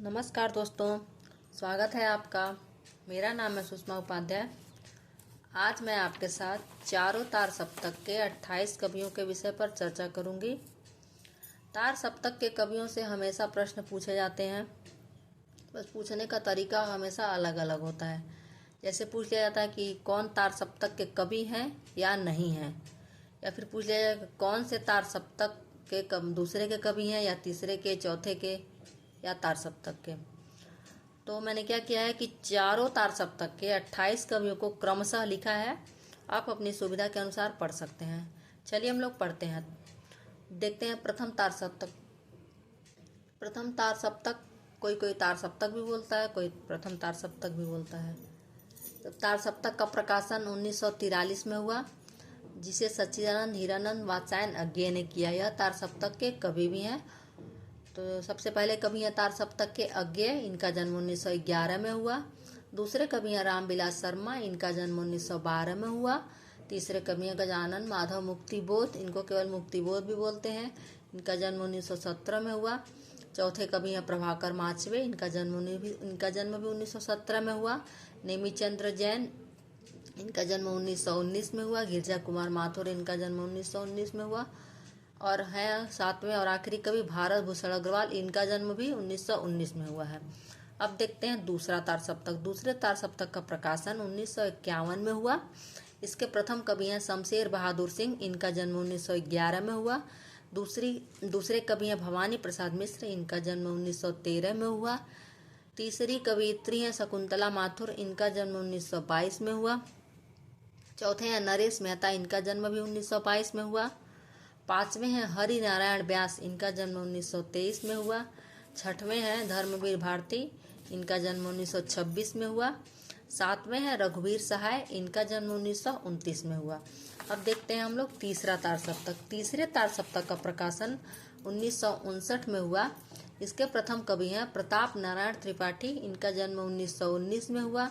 नमस्कार दोस्तों, स्वागत है आपका। मेरा नाम है सुषमा उपाध्याय। आज मैं आपके साथ चारों तार सप्तक के 28 कवियों के विषय पर चर्चा करूंगी। तार सप्तक के कवियों से हमेशा प्रश्न पूछे जाते हैं, बस पूछने का तरीका हमेशा अलग अलग होता है। जैसे पूछ लिया जाता है कि कौन तार सप्तक के कवि हैं या नहीं हैं, या फिर पूछ लिया जाए कौन से तार सप्तक के दूसरे के कवि हैं या तीसरे के, चौथे के या तार सप्तक के। तो मैंने क्या किया है कि चारों तार सप्तक के 28 कवियों को क्रमशः लिखा है। आप अपनी सुविधा के अनुसार पढ़ सकते हैं। चलिए हम लोग पढ़ते हैं। देखते हैं प्रथम तार सप्तक। प्रथम तार सप्तक कोई कोई तार सप्तक भी बोलता है, कोई प्रथम तार सप्तक भी बोलता है। तो तार सप्तक का प्रकाशन 1943 में हुआ, जिसे सच्चिदानंद हीरानंद वात्स्यायन अज्ञेय ने किया। यह तार सप्तक के कवि भी हैं। तो सबसे पहले कवि हैं तार सप्तक के अज्ञेय, इनका जन्म 1911 में हुआ। दूसरे कवि हैं रामविलास शर्मा, इनका जन्म 1912 में हुआ। तीसरे कवि हैं गजानन माधव मुक्तिबोध, इनको केवल मुक्तिबोध भी बोलते हैं, इनका जन्म 1917 में हुआ। चौथे कवि हैं प्रभाकर माचवे, इनका जन्म भी 1917 में हुआ। नेमिचंद्र जैन, इनका जन्म 1919 में हुआ। गिरजा कुमार माथुर, इनका जन्म 1919 में हुआ। और है सातवें और आखिरी कवि भारत भूषण अग्रवाल, इनका जन्म भी 1919 में हुआ है। अब देखते हैं दूसरा तार सप्तक। दूसरे तार सप्तक का प्रकाशन 1951 में हुआ। इसके प्रथम कवि हैं शमशेर बहादुर सिंह, इनका जन्म 1911 में हुआ। दूसरे कवि हैं भवानी प्रसाद मिश्र, इनका जन्म 1913 में हुआ। तीसरी कवियत्री हैं शकुंतला माथुर, इनका जन्म 1922 में हुआ। चौथे हैं नरेश मेहता, इनका जन्म भी 1922 में हुआ। पांचवें हैं हरि नारायण व्यास, इनका जन्म 1923 में हुआ। छठवें हैं धर्मवीर भारती, इनका जन्म 1926 में हुआ। सातवें हैं रघुवीर सहाय, इनका जन्म 1929 में हुआ। अब देखते हैं हम लोग तीसरा तार सप्तक। तीसरे तार सप्तक का प्रकाशन 1959 में हुआ। इसके प्रथम कवि हैं प्रताप नारायण त्रिपाठी, इनका जन्म 1919 में हुआ।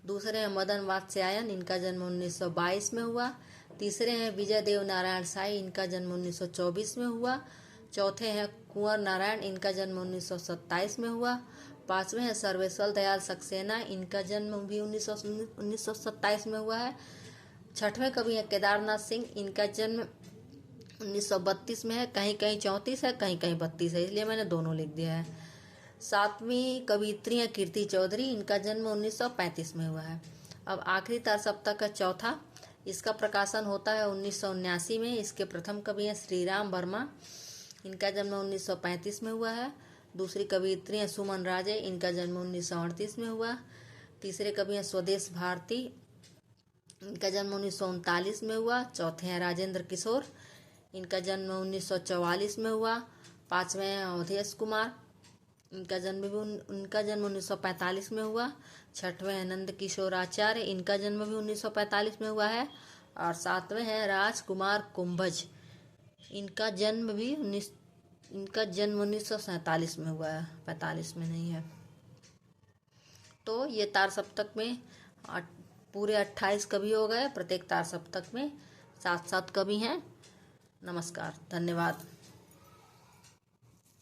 दूसरे हैं मदन वात्स्यायन, इनका जन्म 1922 में हुआ। तीसरे हैं विजय देव नारायण साई, इनका जन्म 1924 में हुआ। चौथे हैं कुंवर नारायण, इनका जन्म 1927 में हुआ। पांचवें हैं सर्वेश्वर दयाल सक्सेना, इनका जन्म भी 1927 में हुआ है। छठवें कवि हैं केदारनाथ सिंह, इनका जन्म 1932 में है। कहीं कहीं 34 है, कहीं कहीं 32 है, इसलिए मैंने दोनों लिख दिया है। सातवीं कवियत्री हैं कीर्ति चौधरी, इनका जन्म 1935 में हुआ है। अब आखिरी तार सप्तक का चौथा, इसका प्रकाशन होता है 1979 में। इसके प्रथम कवि हैं श्रीराम वर्मा, इनका जन्म 1935 में हुआ है। दूसरी कवियत्री हैं सुमन राजे, इनका जन्म 1938 में हुआ। तीसरे कवि हैं स्वदेश भारती, इनका जन्म 1939 में हुआ। चौथे हैं राजेंद्र किशोर, इनका जन्म 1944 में हुआ। पांचवें हैं अवधेश कुमार, इनका जन्म 1945 में हुआ। छठवें हैं नंद किशोर आचार्य, इनका जन्म भी 1945 में हुआ है। और सातवें हैं राजकुमार कुंभज, इनका जन्म 1947 में हुआ है, 45 में नहीं है। तो ये तार सप्तक में पूरे 28 कवि हो गए। प्रत्येक तार सप्तक में 7-7 कवि हैं। नमस्कार, धन्यवाद।